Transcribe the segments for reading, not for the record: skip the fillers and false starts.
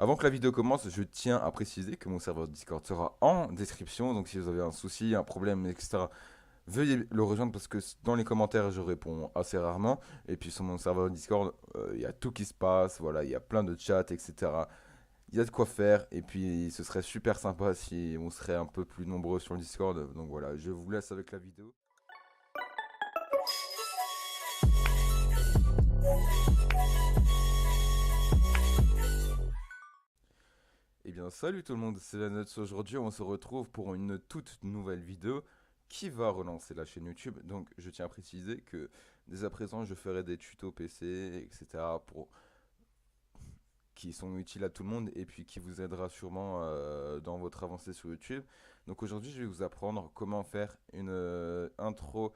Avant que la vidéo commence, je tiens à préciser que mon serveur Discord sera en description, donc si vous avez un souci, un problème, etc., veuillez le rejoindre parce que dans les commentaires, je réponds assez rarement. Et puis sur mon serveur Discord, il y a tout qui se passe, voilà, il y a plein de chats, etc. Il y a de quoi faire, et puis ce serait super sympa si on serait un peu plus nombreux sur le Discord. Donc voilà, je vous laisse avec la vidéo. Eh bien, salut tout le monde, c'est la Nuts. Aujourd'hui, on se retrouve pour une toute nouvelle vidéo qui va relancer la chaîne YouTube. Donc, je tiens à préciser que dès à présent, je ferai des tutos PC, etc. pour qui sont utiles à tout le monde et puis qui vous aidera sûrement dans votre avancée sur YouTube. Donc aujourd'hui, je vais vous apprendre comment faire une intro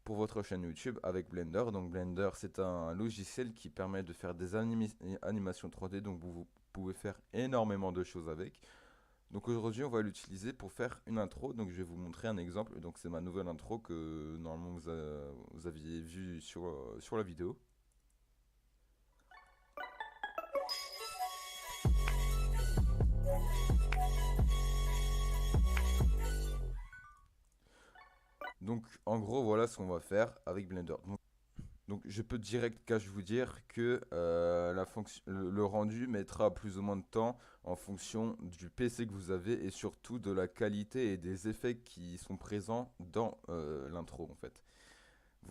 pour votre chaîne YouTube avec Blender. Donc Blender, c'est un logiciel qui permet de faire des animations 3D, donc vous pouvez faire énormément de choses avec. Donc aujourd'hui, on va l'utiliser pour faire une intro. Donc je vais vous montrer un exemple. Donc c'est ma nouvelle intro que normalement vous aviez vu sur la vidéo. Donc en gros, voilà ce qu'on va faire avec Blender. Donc je peux direct cash vous dire que le rendu mettra plus ou moins de temps en fonction du PC que vous avez et surtout de la qualité et des effets qui sont présents dans l'intro en fait.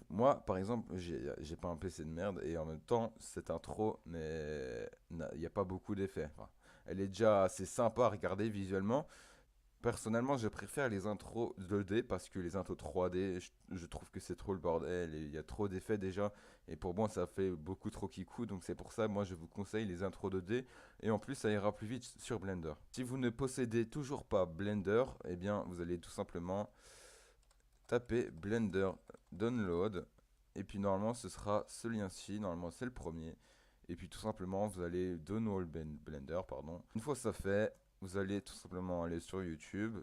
Moi par exemple j'ai pas un PC de merde et en même temps cette intro il n'y a pas beaucoup d'effets. Enfin, elle est déjà assez sympa à regarder visuellement. Personnellement, je préfère les intros 2D parce que les intros 3D, je trouve que c'est trop le bordel et il y a trop d'effets déjà. Et pour moi, ça fait beaucoup trop kikou. Donc c'est pour ça, moi, je vous conseille les intros 2D. Et en plus, ça ira plus vite sur Blender. Si vous ne possédez toujours pas Blender, eh bien, vous allez tout simplement taper Blender Download. Et puis normalement, ce sera ce lien-ci. Normalement, c'est le premier. Et puis tout simplement, vous allez download Blender, pardon. Une fois ça fait, vous allez tout simplement aller sur YouTube.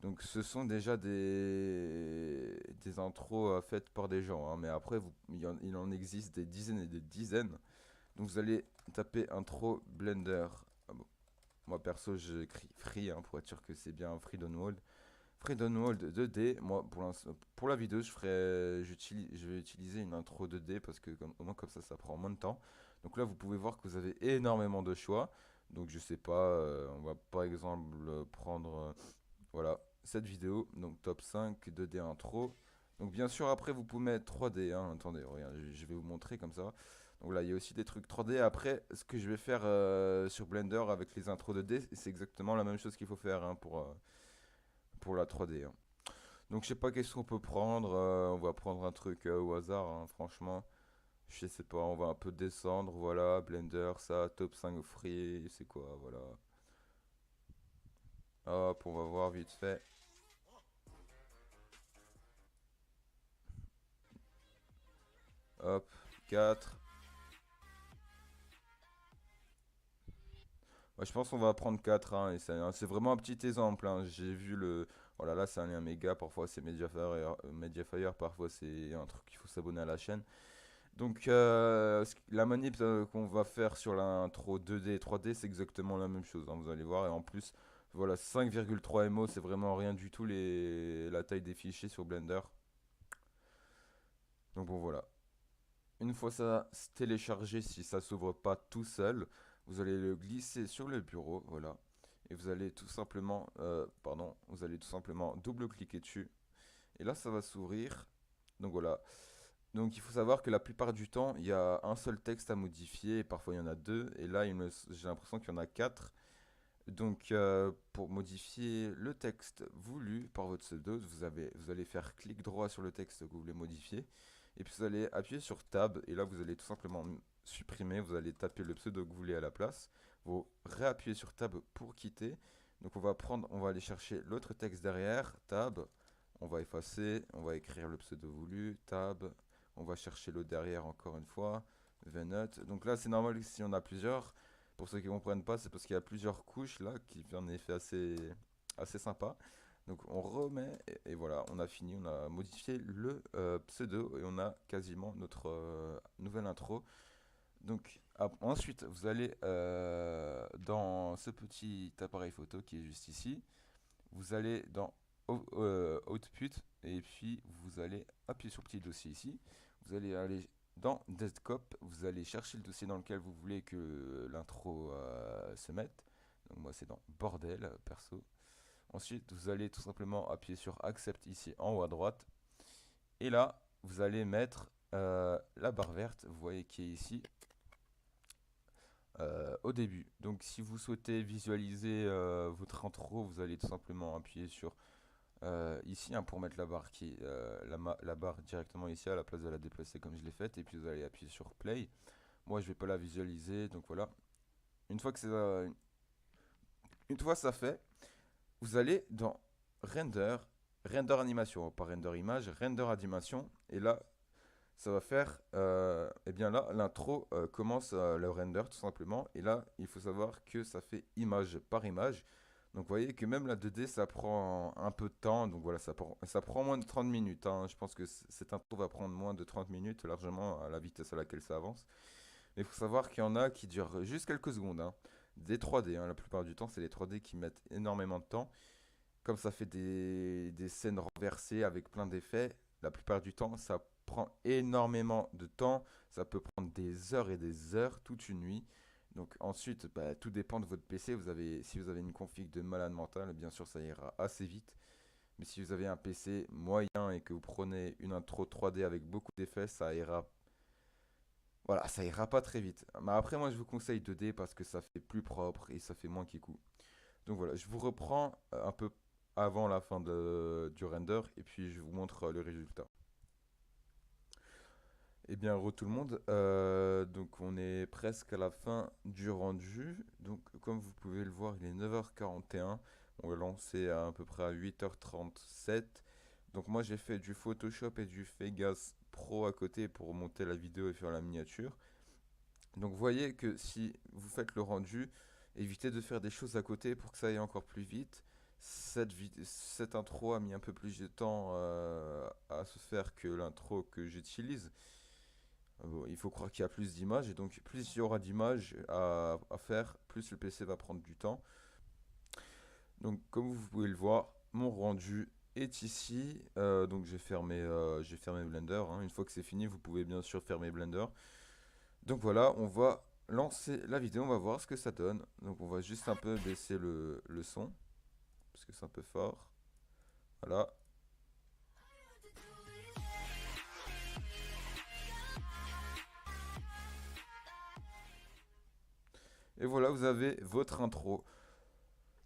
Donc ce sont déjà des intros faites par des gens, hein, mais après il en existe des dizaines et des dizaines. Donc vous allez taper intro Blender. Ah bon, moi perso j'écris free hein, pour être sûr que c'est bien free download. Free download 2D, moi pour la vidéo je vais utiliser une intro 2D parce que au moins comme ça prend moins de temps. Donc là vous pouvez voir que vous avez énormément de choix. Donc je sais pas, on va par exemple prendre voilà, cette vidéo, donc top 5 2D intro. Donc bien sûr après vous pouvez mettre 3D, hein. Attendez, regarde, je vais vous montrer comme ça. Donc là il y a aussi des trucs 3D. Après ce que je vais faire sur Blender avec les intros 2D, c'est exactement la même chose qu'il faut faire hein, pour la 3D, hein. Donc je sais pas qu'est-ce qu'on peut prendre, on va prendre un truc au hasard, hein, franchement. Je sais pas, on va un peu descendre, voilà, Blender, ça, top 5 free, c'est quoi, voilà. Hop, on va voir vite fait. Hop, 4. Ouais, je pense qu'on va prendre 4 hein, et c'est vraiment un petit exemple, hein. J'ai vu le. Voilà, là c'est un lien méga, parfois c'est Mediafire, parfois c'est un truc qu'il faut s'abonner à la chaîne. Donc la manip qu'on va faire sur l'intro 2D et 3D, c'est exactement la même chose, hein, vous allez voir. Et en plus, voilà, 5,3 MO, c'est vraiment rien du tout la taille des fichiers sur Blender. Donc bon voilà. Une fois ça téléchargé, si ça s'ouvre pas tout seul, vous allez le glisser sur le bureau, voilà. Et vous allez tout simplement, pardon, vous allez tout simplement double-cliquer dessus. Et là, ça va s'ouvrir. Donc voilà. Donc il faut savoir que la plupart du temps, il y a un seul texte à modifier, et parfois il y en a deux, et là j'ai l'impression qu'il y en a quatre. Donc pour modifier le texte voulu par votre pseudo, vous allez faire clic droit sur le texte que vous voulez modifier, et puis vous allez appuyer sur Tab, et là vous allez tout simplement supprimer, vous allez taper le pseudo que vous voulez à la place, vous réappuyez sur Tab pour quitter. Donc on va aller chercher l'autre texte derrière, Tab, on va effacer, on va écrire le pseudo voulu, Tab, on va chercher le derrière encore une fois, VNut. Donc là c'est normal si on a plusieurs. Pour ceux qui ne comprennent pas, c'est parce qu'il y a plusieurs couches là qui fait un effet assez sympa. Donc on remet et voilà, on a fini, on a modifié le pseudo et on a quasiment notre nouvelle intro. Donc ensuite, vous allez dans ce petit appareil photo qui est juste ici. Vous allez dans Output et puis vous allez appuyer sur le petit dossier ici. Vous allez aller dans Desktop, vous allez chercher le dossier dans lequel vous voulez que l'intro se mette. Donc moi c'est dans bordel perso. Ensuite vous allez tout simplement appuyer sur Accept ici en haut à droite. Et là vous allez mettre la barre verte, vous voyez qui est ici. Au début. Donc si vous souhaitez visualiser votre intro, vous allez tout simplement appuyer sur ici hein, pour mettre la barre la barre directement ici à la place de la déplacer comme je l'ai fait, et puis vous allez appuyer sur play. Moi je vais pas la visualiser, donc voilà. Une fois que c'est une fois ça fait, vous allez dans render animation, pas render image, render animation, et là ça va faire, et bien là, l'intro commence le render tout simplement. Et là, il faut savoir que ça fait image par image. Donc vous voyez que même la 2D, ça prend un peu de temps. Donc voilà, ça prend moins de 30 minutes. Hein. Je pense que cette intro va prendre moins de 30 minutes, largement à la vitesse à laquelle ça avance. Mais il faut savoir qu'il y en a qui durent juste quelques secondes. Hein. Des 3D, hein. La plupart du temps, c'est les 3D qui mettent énormément de temps. Comme ça fait des scènes renversées avec plein d'effets, la plupart du temps, ça prend énormément de temps. Ça peut prendre des heures et des heures, toute une nuit. Donc ensuite, bah, tout dépend de votre PC. Si vous avez une config de malade mental, bien sûr, ça ira assez vite. Mais si vous avez un PC moyen et que vous prenez une intro 3D avec beaucoup d'effets, ça ira, voilà, ça ira pas très vite. Mais après, moi, je vous conseille 2D parce que ça fait plus propre et ça fait moins kikou. Donc voilà, je vous reprends un peu avant la fin du render et puis je vous montre le résultat. Eh bien, re tout le monde, donc on est presque à la fin du rendu. Donc comme vous pouvez le voir, il est 9h41. On l'a lancé à peu près à 8h37. Donc moi j'ai fait du Photoshop et du Vegas Pro à côté pour monter la vidéo et faire la miniature. Donc vous voyez que si vous faites le rendu, évitez de faire des choses à côté pour que ça aille encore plus vite. Cette intro a mis un peu plus de temps à se faire que l'intro que j'utilise. Bon, il faut croire qu'il y a plus d'images et donc plus il y aura d'images à faire, plus le PC va prendre du temps. Donc comme vous pouvez le voir, mon rendu est ici. Donc j'ai fermé Blender. Hein. Une fois que c'est fini, vous pouvez bien sûr fermer Blender. Donc voilà, on va lancer la vidéo, on va voir ce que ça donne. Donc on va juste un peu baisser le son, parce que c'est un peu fort. Voilà. Et voilà, vous avez votre intro.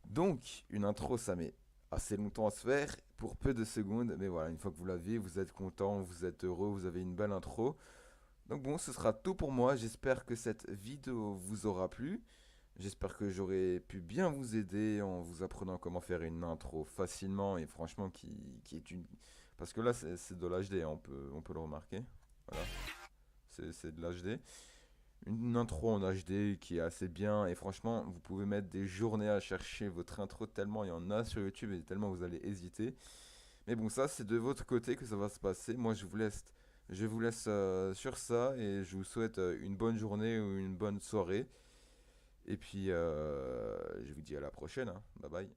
Donc, une intro, ça met assez longtemps à se faire, pour peu de secondes. Mais voilà, une fois que vous l'avez, vous êtes content, vous êtes heureux, vous avez une belle intro. Donc bon, ce sera tout pour moi. J'espère que cette vidéo vous aura plu. J'espère que j'aurai pu bien vous aider en vous apprenant comment faire une intro facilement et franchement qui est une... Parce que là, c'est de l'HD, hein, on peut le remarquer. Voilà, c'est de l'HD. Une intro en HD qui est assez bien et franchement, vous pouvez mettre des journées à chercher votre intro tellement il y en a sur YouTube et tellement vous allez hésiter. Mais bon, ça, c'est de votre côté que ça va se passer. Moi, je vous laisse sur ça et je vous souhaite une bonne journée ou une bonne soirée. Et puis, je vous dis à la prochaine. Hein. Bye bye.